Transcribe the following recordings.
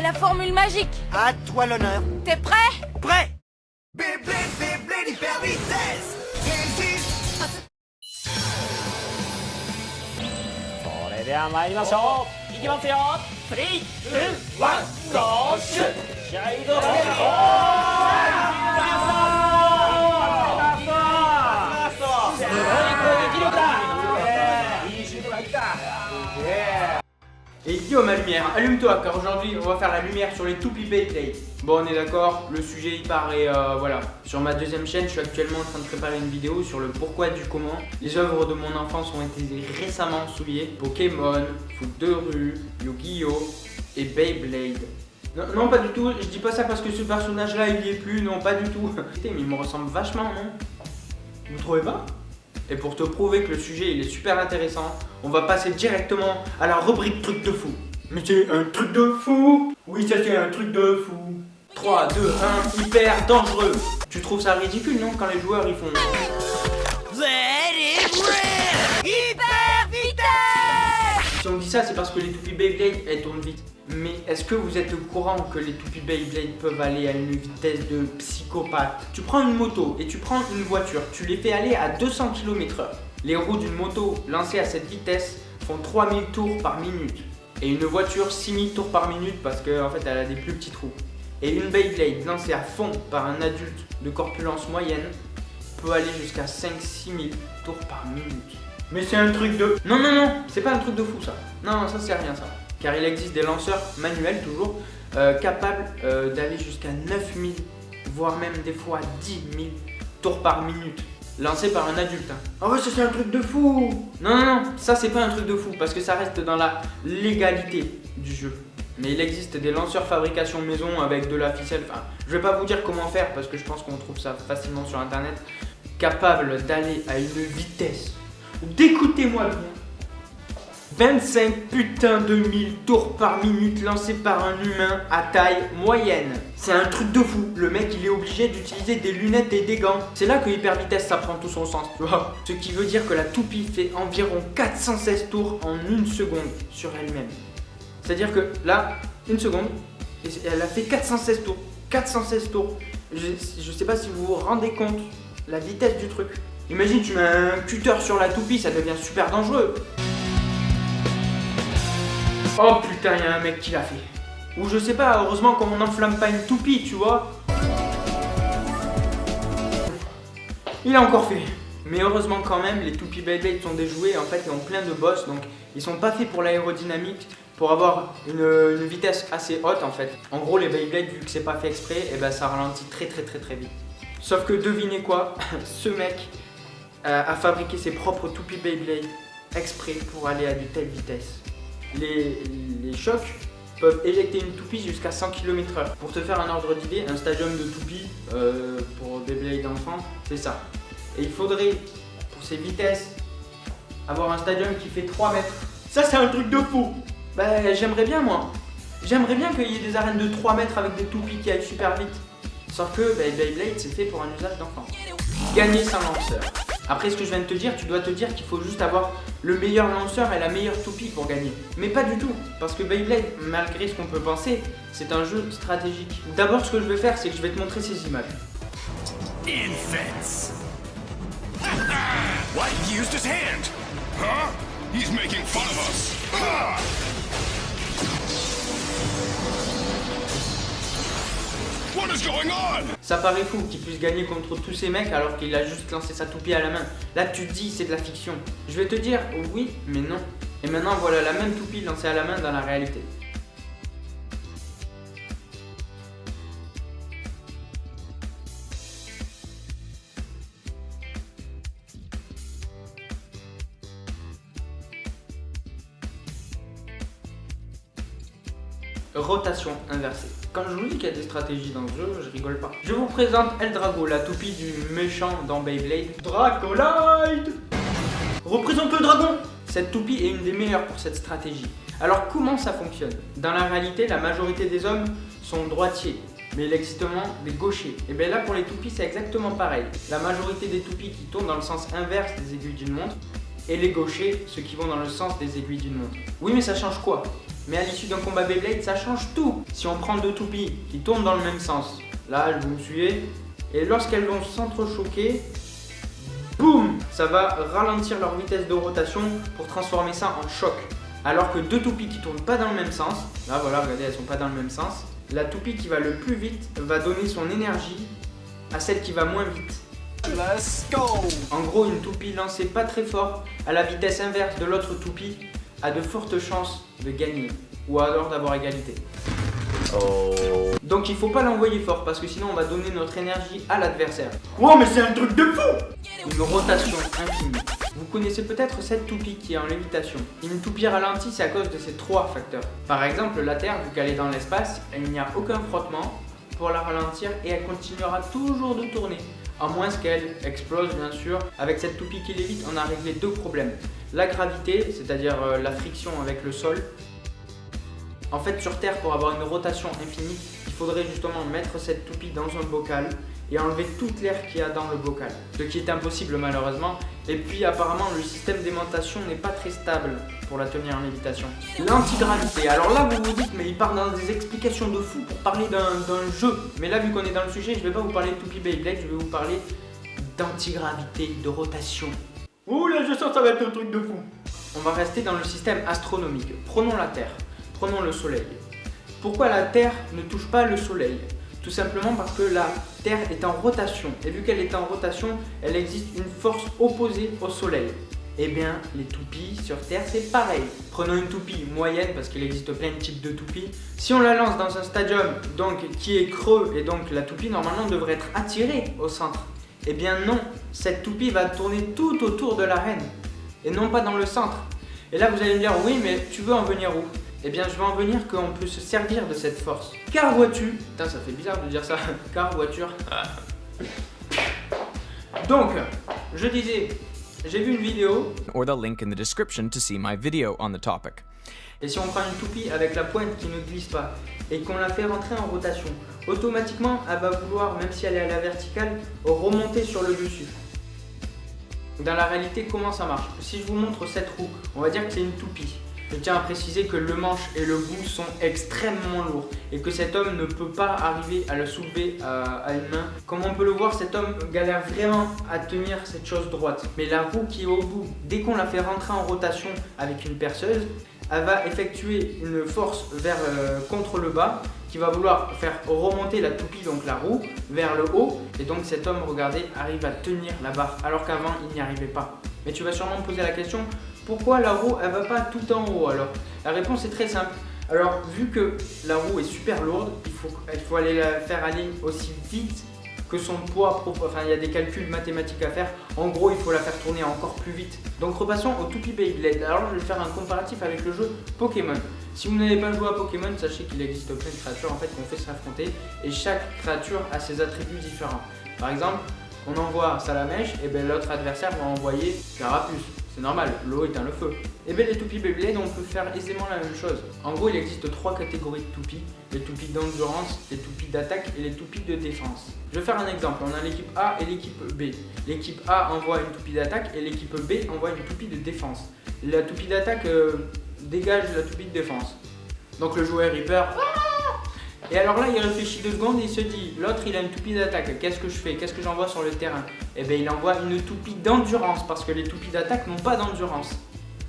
est la formule magique. À toi l'honneur. T'es prêt? Prêt. Beyblade hyper vitesse. Résiste. それでは参りましょう。いきますよ。3、2、1、ゴーシュ。試合どうぞ。すごい攻撃力だ。いいシュートが入った。Et dis ma lumière, allume-toi car aujourd'hui on va faire la lumière sur les toupies Beyblade. Bon on est d'accord, le sujet il paraît voilà. Sur ma deuxième chaîne, je suis actuellement en train de préparer une vidéo sur le pourquoi du comment. Les œuvres de mon enfance ont été récemment souillées. Pokémon, foot de rue, Yu-Gi-Oh! Et Beyblade. Non, pas du tout, je dis pas ça parce que ce personnage là il y est plus, non pas du tout. Mais il me ressemble vachement, non? Vous trouvez pas? Et pour te prouver que le sujet il est super intéressant, on va passer directement à la rubrique truc de fou. Mais c'est un truc de fou? Oui, ça c'est un truc de fou. 3, 2, 1, hyper dangereux. Tu trouves ça ridicule, non, quand les joueurs ils font... Let it rip. Hyper vitesse. Si on dit ça, c'est parce que les toupies Beyblade elles tournent vite. Mais est-ce que vous êtes au courant que les toupies Beyblade peuvent aller à une vitesse de psychopathe? Tu prends une moto et tu prends une voiture, tu les fais aller à 200 km/h. Les roues d'une moto lancées à cette vitesse font 3000 tours par minute. Et une voiture 6000 tours par minute parce qu'en fait elle a des plus petites roues. Et une Beyblade lancée à fond par un adulte de corpulence moyenne peut aller jusqu'à 5-6 000 tours par minute. Mais c'est un truc de... Non, c'est pas un truc de fou ça. Non, ça c'est rien ça. Car il existe des lanceurs manuels toujours capables d'aller jusqu'à 9000, voire même des fois 10 000 tours par minute. Lancés par un adulte. Ah ouais, ça c'est un truc de fou. Non, ça c'est pas un truc de fou parce que ça reste dans la légalité du jeu. Mais il existe des lanceurs fabrication maison avec de la ficelle. Enfin, je vais pas vous dire comment faire parce que je pense qu'on trouve ça facilement sur internet. Capables d'aller à une vitesse. D'écoutez-moi bien. 25 putains de 1000 tours par minute lancés par un humain à taille moyenne. C'est un truc de fou. Le mec il est obligé d'utiliser des lunettes et des gants. C'est là que hyper vitesse ça prend tout son sens, tu vois. Ce qui veut dire que la toupie fait environ 416 tours en 1 seconde sur elle-même. C'est-à-dire que là, 1 seconde, elle a fait 416 tours. 416 tours. Je sais pas si vous vous rendez compte la vitesse du truc. Imagine tu mets un cutter sur la toupie, ça devient super dangereux. Oh putain, il y a un mec qui l'a fait. Ou je sais pas, heureusement qu'on n'enflamme pas une toupie, tu vois. Il a encore fait. Mais heureusement quand même, les toupies Beyblade sont des jouets en fait, ils ont plein de bosses, donc ils sont pas faits pour l'aérodynamique, pour avoir une vitesse assez haute en fait. En gros, les Beyblade, vu que c'est pas fait exprès, et ben ça ralentit très vite. Sauf que devinez quoi, ce mec a fabriqué ses propres toupies Beyblade exprès pour aller à de telles vitesses. Les chocs peuvent éjecter une toupie jusqu'à 100 km/h. Pour te faire un ordre d'idée, un stadium de toupies pour des Beyblade d'enfants, c'est ça. Et il faudrait, pour ces vitesses, avoir un stadium qui fait 3 mètres. Ça c'est un truc de fou. Bah j'aimerais bien moi. J'aimerais bien qu'il y ait des arènes de 3 mètres avec des toupies qui aillent super vite. Sauf que Beyblade c'est fait pour un usage d'enfant. Gagner sans lanceur. Après ce que je viens de te dire, tu dois te dire qu'il faut juste avoir le meilleur lanceur et la meilleure toupie pour gagner. Mais pas du tout, parce que Beyblade, malgré ce qu'on peut penser, c'est un jeu stratégique. D'abord ce que je vais faire, c'est que je vais te montrer ces images. Infants. What? He used his hand. Huh? He's making fun of us. What is going on? Ça paraît fou qu'il puisse gagner contre tous ces mecs alors qu'il a juste lancé sa toupie à la main. Là tu te dis c'est de la fiction. Je vais te dire oui mais non. Et maintenant voilà la même toupie lancée à la main dans la réalité. Rotation inversée. Quand je vous dis qu'il y a des stratégies dans ce jeu, je rigole pas. Je vous présente Eldrago, la toupie du méchant dans Beyblade. Dracolite! Représente le dragon! Cette toupie est une des meilleures pour cette stratégie. Alors comment ça fonctionne? Dans la réalité, la majorité des hommes sont droitiers, mais il existe des gauchers. Et bien là pour les toupies c'est exactement pareil. La majorité des toupies qui tournent dans le sens inverse des aiguilles d'une montre, et les gauchers, ceux qui vont dans le sens des aiguilles d'une montre. Oui mais ça change quoi? Mais à l'issue d'un combat Beyblade, ça change tout. Si on prend deux toupies qui tournent dans le même sens, là, vous me suivez, et lorsqu'elles vont s'entrechoquer, boum, ça va ralentir leur vitesse de rotation pour transformer ça en choc. Alors que deux toupies qui tournent pas dans le même sens, là voilà, regardez, elles sont pas dans le même sens, la toupie qui va le plus vite va donner son énergie à celle qui va moins vite. Let's go. En gros, une toupie lancée pas très fort à la vitesse inverse de l'autre toupie a de fortes chances de gagner ou alors d'avoir égalité. Donc il faut pas l'envoyer fort parce que sinon on va donner notre énergie à l'adversaire. Wow, mais c'est un truc de fou! Une rotation infinie. Vous connaissez peut-être cette toupie qui est en lévitation. Une toupie ralentie, c'est à cause de ces trois facteurs. Par exemple, la Terre, vu qu'elle est dans l'espace, il n'y a aucun frottement pour la ralentir et elle continuera toujours de tourner. À moins qu'elle explose, bien sûr. Avec cette toupie qui lévite, on a réglé deux problèmes. La gravité, c'est-à-dire la friction avec le sol. En fait, sur Terre, pour avoir une rotation infinie, il faudrait justement mettre cette toupie dans un bocal et enlever toute l'air qu'il y a dans le bocal. Ce qui est impossible malheureusement. Et puis apparemment, le système d'aimantation n'est pas très stable pour la tenir en lévitation. L'antigravité. Alors là, vous vous dites, mais il part dans des explications de fou pour parler d'un jeu. Mais là, vu qu'on est dans le sujet, je ne vais pas vous parler de toupie Beyblade, je vais vous parler d'antigravité, de rotation. Ouh là, je sens que ça va être un truc de fou. On va rester dans le système astronomique. Prenons la Terre. Prenons le Soleil. Pourquoi la Terre ne touche pas le Soleil? Tout simplement parce que la Terre est en rotation. Et vu qu'elle est en rotation, elle existe une force opposée au Soleil. Eh bien, les toupies sur Terre, c'est pareil. Prenons une toupie moyenne, parce qu'il existe plein de types de toupies. Si on la lance dans un stadium donc, qui est creux, et donc la toupie normalement devrait être attirée au centre. Eh bien non, cette toupie va tourner tout autour de l'arène, et non pas dans le centre. Et là vous allez me dire, oui mais tu veux en venir où? Eh bien je veux en venir qu'on peut se servir de cette force. Car vois-tu, putain ça fait bizarre de dire ça, car voiture. Donc, je disais, j'ai vu une vidéo. Or the link in the description to see my video on the topic. Et si on prend une toupie avec la pointe qui ne glisse pas et qu'on la fait rentrer en rotation, automatiquement elle va vouloir, même si elle est à la verticale, remonter sur le dessus. Dans la réalité, comment ça marche? Si je vous montre cette roue, on va dire que c'est une toupie. Je tiens à préciser que le manche et le bout sont extrêmement lourds et que cet homme ne peut pas arriver à le soulever à une main. Comme on peut le voir, cet homme galère vraiment à tenir cette chose droite. Mais la roue qui est au bout, dès qu'on la fait rentrer en rotation avec une perceuse, elle va effectuer une force contre le bas qui va vouloir faire remonter la toupie, donc la roue, vers le haut. Et donc cet homme, regardez, arrive à tenir la barre alors qu'avant il n'y arrivait pas. Mais tu vas sûrement me poser la question, pourquoi la roue elle va pas tout en haut alors? La réponse est très simple. Alors vu que la roue est super lourde, il faut aller la faire aller aussi vite que son poids propre. Enfin il y a des calculs mathématiques à faire. En gros il faut la faire tourner encore plus vite. Donc repassons au toupie Beyblade. Alors je vais faire un comparatif avec le jeu Pokémon. Si vous n'avez pas joué à Pokémon, sachez qu'il existe plein de créatures en fait qu'on fait s'affronter et chaque créature a ses attributs différents. Par exemple, on envoie Salamèche et bien l'autre adversaire va envoyer Carapuce. C'est normal, l'eau éteint le feu. Et bien les toupies Beyblade, on peut faire aisément la même chose. En gros, il existe trois catégories de toupies. Les toupies d'endurance, les toupies d'attaque et les toupies de défense. Je vais faire un exemple. On a l'équipe A et l'équipe B. L'équipe A envoie une toupie d'attaque et l'équipe B envoie une toupie de défense. La toupie d'attaque dégage la toupie de défense. Donc le joueur il perd. Et alors là il réfléchit 2 secondes et il se dit, l'autre il a une toupie d'attaque, qu'est-ce que je fais? Qu'est-ce que j'envoie sur le terrain? Et bien il envoie une toupie d'endurance parce que les toupies d'attaque n'ont pas d'endurance.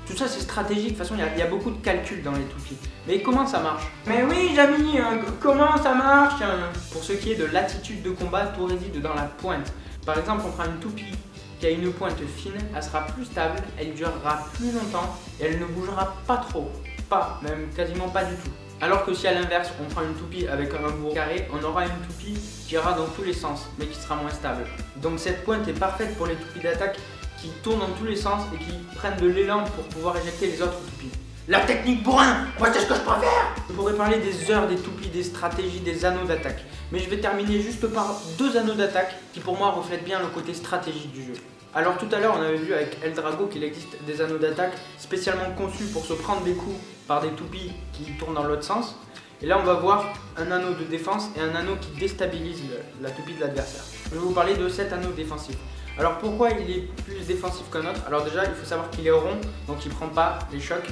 Tout ça c'est stratégique, de toute façon il y a beaucoup de calculs dans les toupies. Mais comment ça marche? Mais oui Jamy, comment ça marche? Pour ce qui est de l'attitude de combat, tout réside dans la pointe. Par exemple on prend une toupie qui a une pointe fine, elle sera plus stable, elle durera plus longtemps et elle ne bougera pas trop. Pas, même quasiment pas du tout. Alors que si à l'inverse on prend une toupie avec un bout carré, on aura une toupie qui ira dans tous les sens mais qui sera moins stable. Donc cette pointe est parfaite pour les toupies d'attaque qui tournent dans tous les sens et qui prennent de l'élan pour pouvoir éjecter les autres toupies. La technique bourrin, moi c'est ce que je préfère. Je pourrais parler des heures des toupies, des stratégies, des anneaux d'attaque. Mais je vais terminer juste par 2 anneaux d'attaque qui pour moi reflètent bien le côté stratégique du jeu. Alors tout à l'heure on avait vu avec Eldrago qu'il existe des anneaux d'attaque spécialement conçus pour se prendre des coups par des toupies qui tournent dans l'autre sens. Et là on va voir un anneau de défense et un anneau qui déstabilise la toupie de l'adversaire. Je vais vous parler de cet anneau défensif. Alors pourquoi il est plus défensif qu'un autre? Alors déjà il faut savoir qu'il est rond, donc il ne prend pas les chocs.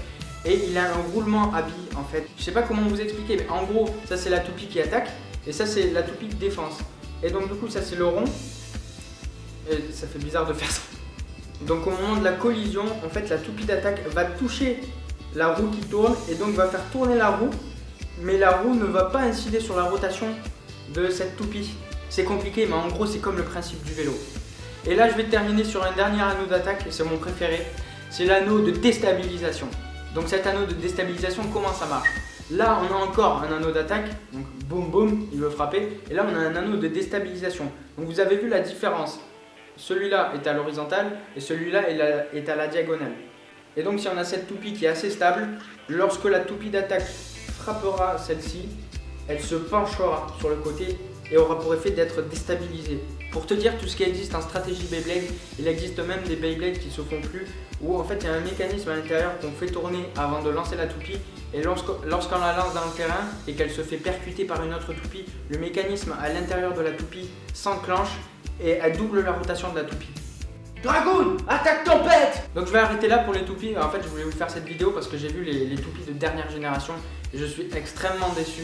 et il a un roulement à billes en fait. Je sais pas comment vous expliquer, mais en gros, ça c'est la toupie qui attaque et ça c'est la toupie de défense. Et donc du coup, ça c'est le rond. Et ça fait bizarre de faire ça. Donc au moment de la collision, en fait, la toupie d'attaque va toucher la roue qui tourne et donc va faire tourner la roue, mais la roue ne va pas incider sur la rotation de cette toupie. C'est compliqué, mais en gros, c'est comme le principe du vélo. Et là, je vais terminer sur un dernier anneau d'attaque, c'est mon préféré. C'est l'anneau de déstabilisation. Donc cet anneau de déstabilisation, comment ça marche? Là, on a encore un anneau d'attaque, donc boum boum, il veut frapper. Et là, on a un anneau de déstabilisation. Donc vous avez vu la différence. Celui-là est à l'horizontale et celui-là est à la diagonale. Et donc si on a cette toupie qui est assez stable, lorsque la toupie d'attaque frappera celle-ci, elle se penchera sur le côté et aura pour effet d'être déstabilisée. Pour te dire tout ce qui existe en stratégie Beyblade, il existe même des Beyblades qui se font plus, où en fait il y a un mécanisme à l'intérieur qu'on fait tourner avant de lancer la toupie, et lorsqu'on la lance dans le terrain et qu'elle se fait percuter par une autre toupie, le mécanisme à l'intérieur de la toupie s'enclenche et elle double la rotation de la toupie. Dragoon, attaque tempête! Donc je vais arrêter là pour les toupies. En fait, je voulais vous faire cette vidéo parce que j'ai vu les toupies de dernière génération et je suis extrêmement déçu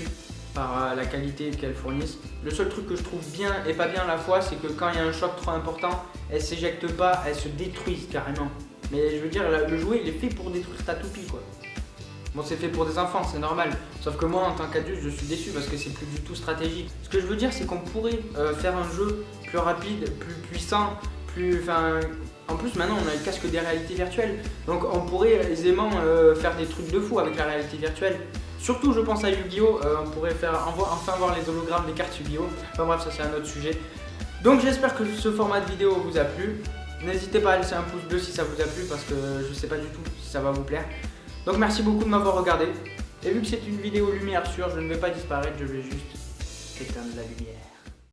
par la qualité qu'elles fournissent. Le seul truc que je trouve bien et pas bien à la fois, c'est que quand il y a un choc trop important, elles s'éjectent pas, elles se détruisent carrément. Mais je veux dire, le jouet il est fait pour détruire ta toupie quoi. Bon, c'est fait pour des enfants, c'est normal. Sauf que moi, en tant qu'adulte, je suis déçu parce que c'est plus du tout stratégique. Ce que je veux dire, c'est qu'on pourrait faire un jeu plus rapide, plus puissant, en plus, maintenant, on a le casque des réalités virtuelles. Donc, on pourrait aisément faire des trucs de fou avec la réalité virtuelle. Surtout, je pense à Yu-Gi-Oh! On pourrait enfin voir les hologrammes des cartes Yu-Gi-Oh! Enfin bref, ça c'est un autre sujet. Donc, j'espère que ce format de vidéo vous a plu. N'hésitez pas à laisser un pouce bleu si ça vous a plu parce que je sais pas du tout si ça va vous plaire. Donc merci beaucoup de m'avoir regardé. Et vu que c'est une vidéo lumière sûre, je ne vais pas disparaître, je vais juste éteindre la lumière.